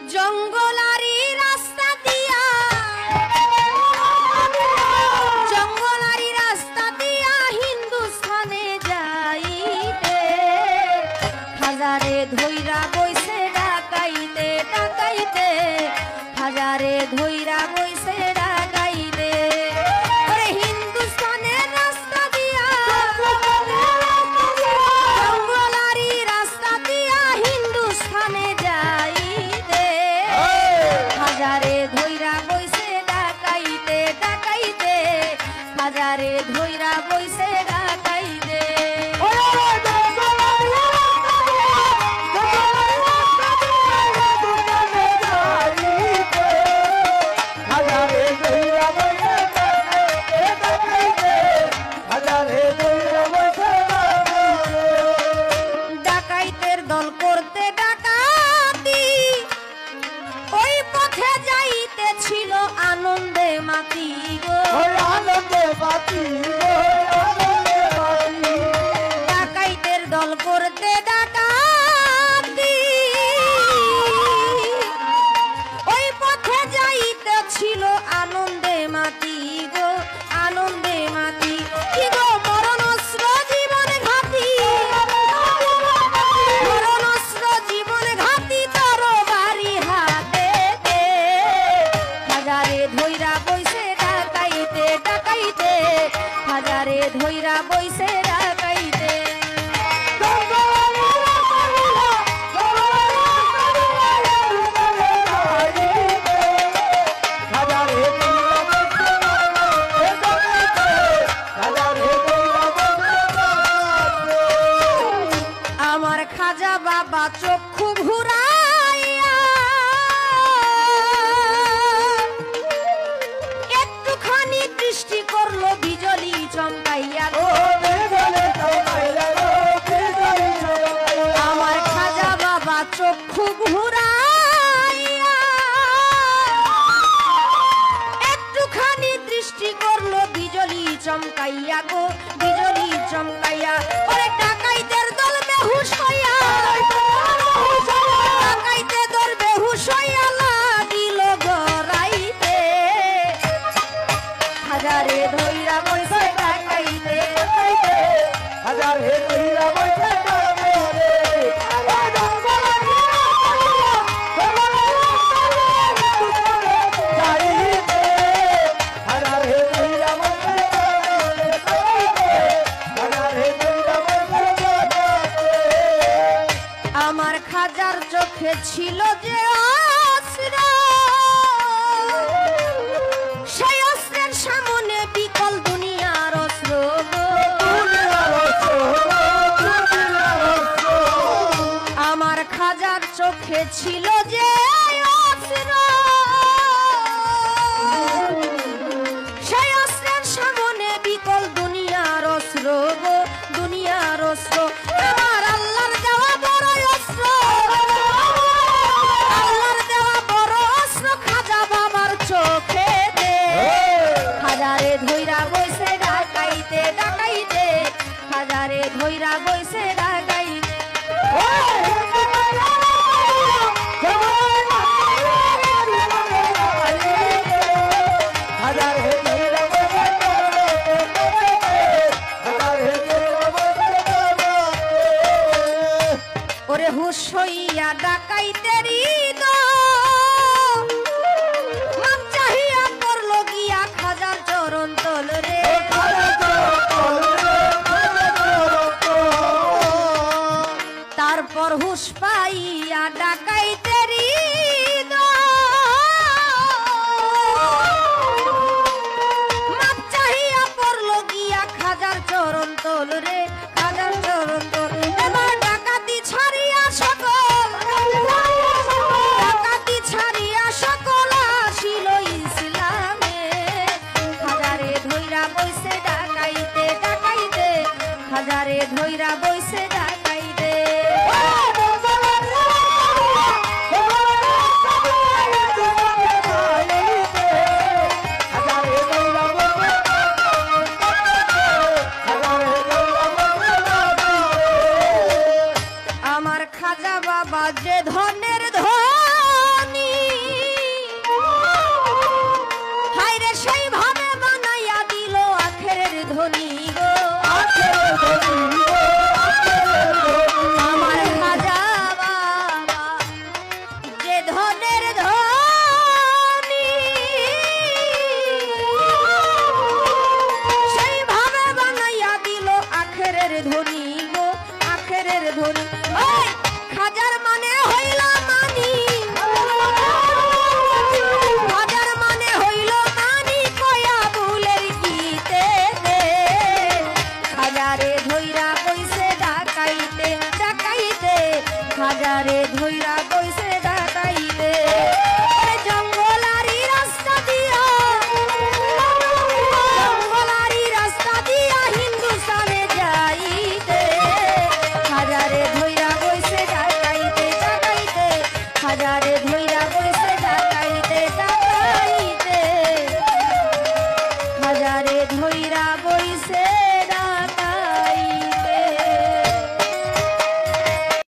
জঙ্গলারি রাস্তা দিয়া হিন্দুস্থানে যাইতে হাজারে ধইরা বইছে ডাকাইতে ডাকাইতে হাজারে ধইরা বইছে ডাকাইতে ওরে হিন্দুস্থানের রাস্তা দিয়া জঙ্গলারি রাস্তা দিয়া হিন্দুস্থানে যাইতে হাজারে ধইরা বইছে ডাকাইতে ডাকাইতে হাজারে ধইরা বইছে ডাকাইতে ডাকাইতের দল করতে ডাকাতি ওই পথে যাইতে ছিল আনন্দে মাতি গো আনন্দে মাতি ডাকাইতের দল করতে ডাকাতি ওই পথে যাইতে ছিল আনন্দে মাতি গো আনন্দে মাতি কি গো মরণস্র জীবন ঘাতি মরণস্র জীবন ঘাতি তোর বাড়ি হাতে দে হাজারে ধইরা বইছে ডাকাইতে ডাকাইতে হাজারে ধইরা বইছে ডাকাইতে আমার খাজা বাবা চক্ষু ঘুরাইয়া একটুখানি দৃষ্টি করলো বিজলি চমকাইয়া আমার খাজা বাবা চক্ষু ঘুরাইয়া একটুখানি দৃষ্টি করলো বিজলি চমকাইয়া গো বিজলি চমকাইয়া ওরে ডাকাইতের দল বেহুশ হইয়া ডাকাইতে দল বেহুশ হইয়া লাগিল গড়াইতে হাজারে ধইরা বইছে ডাকাইতে হাজারে ধইরা বইছে আমার খাজার চোখে ছিল যে অস্ত্র সেই অস্ত্রের সামনে বিকল দুনিয়ার অস্ত্র আমার খাজার চোখে ছিল যে অস্ত্র সেই অস্ত্রের সামনে বিকল দুনিয়ার অস্ত্র গো দুনিয়ার অস্ত্র আমার আল্লাহর দেওয়া বড় অস্ত্র আল্লাহর দেওয়া বড় অস্ত্র খাজা বাবার চোখে দে হাজারে ধইরা বইছে ডাকাইতে ডাকাইতে হাজারে ধইরা বইছে ডাকাইতে ওরে হুশ হইয়া ডাকাইতেরি মাপ চাহিয়া পড়ল গিয়া খাজার চরণ তল রে তারপর হুশ পাইয়া ডাকাইতেরি মাপ চাহিয়া পড়ল গিয়া খাজার চরণ তল রে খাজার চরণ তল এবার ডাকাতি ছাড়িয়া সকল ডাকাতি ছাড়িয়া সকল আসিল ইসলামে হাজারে ধইরা বইছে ডাকাইতে ডাকাইতে হাজারে ধইরা বইছে ডাকাইতে ধনের ধনী সেইভাবে বানাইয়া দিল আখেরের ধনী গো আখেরের ধনী ওই খাজার মানে হইল মানি খাজার মানে হইল মানি কয়া বুলের গীতে দে খাজারে ধইরা কইছে ডাকাইতে ডাকাইতে খাজারে ধইরা কইছে ডাকাইতে জঙ্গলারি রাস্তা দিয়া জঙ্গলারি রাস্তা দিয়া হিন্দুস্তানে যাইতে খাজারে ধইরা কইছে ডাকাইতে ডাকাইতে খাজারে ধইরা কইছে ডাকাইতে ডাকাইতে খাজারে ধইরা কইছে